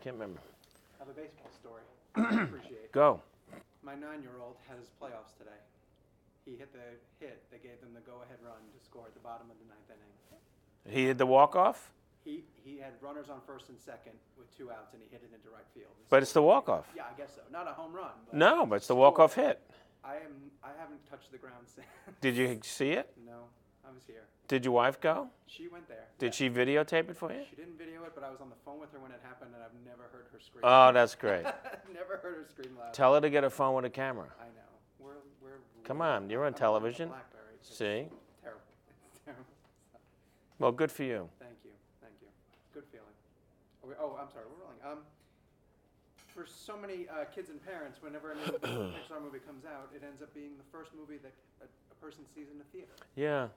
Can't remember. I have a baseball story. I appreciate. Go. My 9-year-old had his playoffs today. He hit the hit that gave them the go-ahead run to score at the bottom of the 9th inning. He did the walk-off? He had runners on first and second with 2 outs, and he hit it into right field. But it's the walk-off. Yeah, I guess so. Not a home run. But No, but it's the walk-off hit. I haven't touched the ground since. Did you see it? No, I was here. Did your wife go? She went there. Did she videotape it for you? She didn't video it, but I was on the phone with her when it happened, and I've never heard her scream. Oh, that's great. Never heard her scream loud. Tell her to get a phone with a camera. I know. Come on, you're on television. BlackBerry. It's See? terrible. It's terrible. Well, good for you. Thank you. Good feeling. I'm sorry. We're rolling. For so many kids and parents, whenever a new Pixar movie comes out, it ends up being the first movie that a person sees in the theater. Yeah.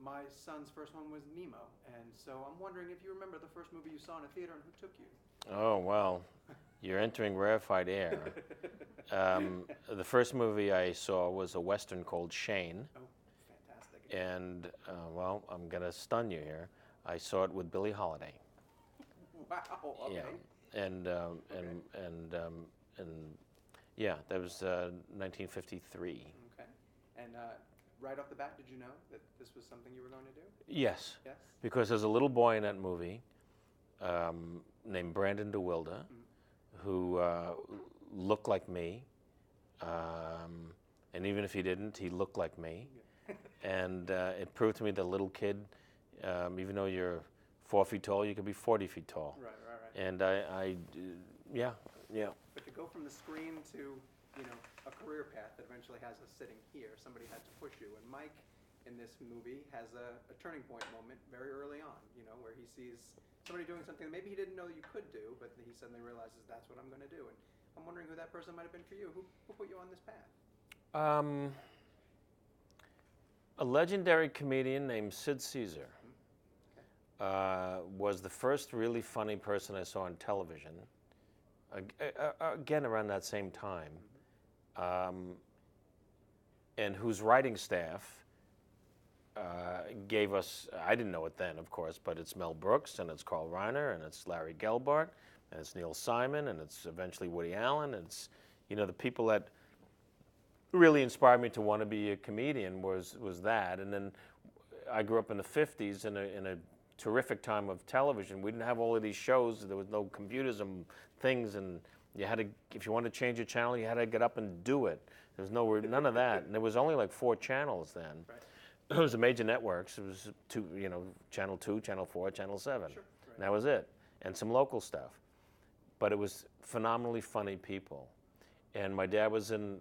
My son's first one was Nemo, and so I'm wondering if you remember the first movie you saw in a theater and who took you. Oh, well, you're entering rarefied air. The first movie I saw was a Western called Shane. Oh, fantastic. And, well, I'm going to stun you here. I saw it with Billie Holiday. Wow, okay. Yeah. And yeah, that was 1953. Okay. And right off the bat, did you know that this was something you were going to do? Yes. Yes? Because there's a little boy in that movie named Brandon DeWilde who looked like me. And even if he didn't, he looked like me. And it proved to me that a little kid, even though you're 4 feet tall, you could be 40 feet tall. Right. And yeah. But to go from the screen to, a career path that eventually has us sitting here, somebody had to push you. And Mike, in this movie, has a turning point moment very early on, where he sees somebody doing something that maybe he didn't know you could do, but he suddenly realizes that's what I'm going to do. And I'm wondering who that person might have been for you. Who put you on this path? A legendary comedian named Sid Caesar was the first really funny person I saw on television, again around that same time, and whose writing staff gave us, I didn't know it then, of course, but it's Mel Brooks, and it's Carl Reiner, and it's Larry Gelbart, and it's Neil Simon, and it's eventually Woody Allen, and it's, the people that really inspired me to want to be a comedian was that. And then I grew up in the 50s in a terrific time of television. We didn't have all of these shows. There was no computers and things, and you had to, if you wanted to change a channel, you had to get up and do it. There was none of that. And there was only like 4 channels then. Right. It was the major networks. It was Channel 2, Channel 4, Channel 7. Sure. Right. And that was it. And some local stuff. But it was phenomenally funny people. And my dad was in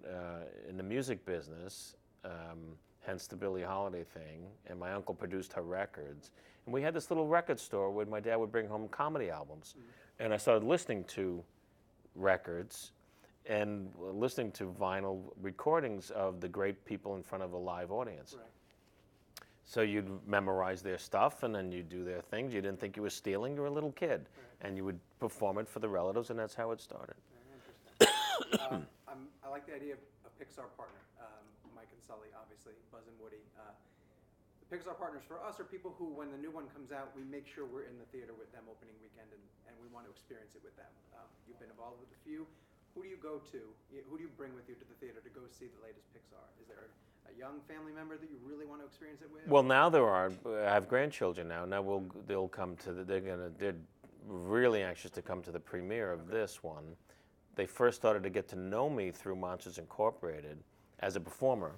the music business, hence the Billie Holiday thing. And my uncle produced her records. And we had this little record store where my dad would bring home comedy albums. And I started listening to records and listening to vinyl recordings of the great people in front of a live audience. Right. So you'd memorize their stuff, and then you'd do their things. You didn't think you were stealing. You were a little kid. Right. And you would perform it for the relatives, and that's how it started. Very interesting. I like the idea of a Pixar partner. Mike and Sully, obviously, Buzz and Woody. The Pixar partners for us are people who, when the new one comes out, we make sure we're in the theater with them opening weekend, and we want to experience it with them. You've been involved with a few. Who do you go to? Who do you bring with you to the theater to go see the latest Pixar? Is there a young family member that you really want to experience it with? Well, now there are. I have grandchildren now. Now they'll come to they're really anxious to come to the premiere of this one. They first started to get to know me through Monsters Incorporated as a performer,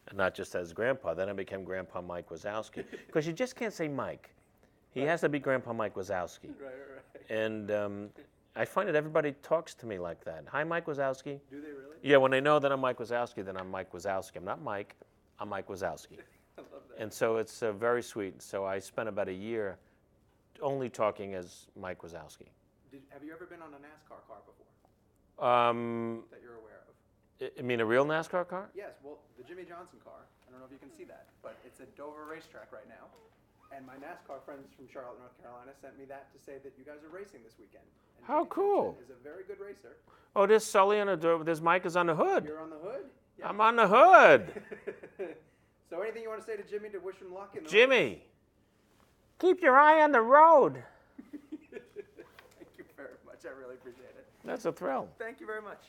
and not just as Grandpa. Then I became Grandpa Mike Wazowski, because you just can't say Mike. He has to be Grandpa Mike Wazowski. Right. And I find that everybody talks to me like that. Hi, Mike Wazowski. Do they really? Yeah, when they know that I'm Mike Wazowski, then I'm Mike Wazowski. I'm not Mike. I'm Mike Wazowski. I love that. And so it's very sweet. So I spent about a year only talking as Mike Wazowski. Have you ever been on a NASCAR car before that you're aware of? I mean a real NASCAR car? Yes, well, the Jimmy Johnson car, I don't know if you can see that, but it's at Dover Racetrack right now. And my NASCAR friends from Charlotte, North Carolina sent me that to say that you guys are racing this weekend. And How Jimmy cool. Johnson is a very good racer. Oh, there's Sully on the door. There's Mike is on the hood. You're on the hood? Yeah. I'm on the hood. So anything you want to say to Jimmy to wish him luck in the Jimmy, keep your eye on the road. Thank you very much. really appreciate it. That's a thrill. Thank you very much.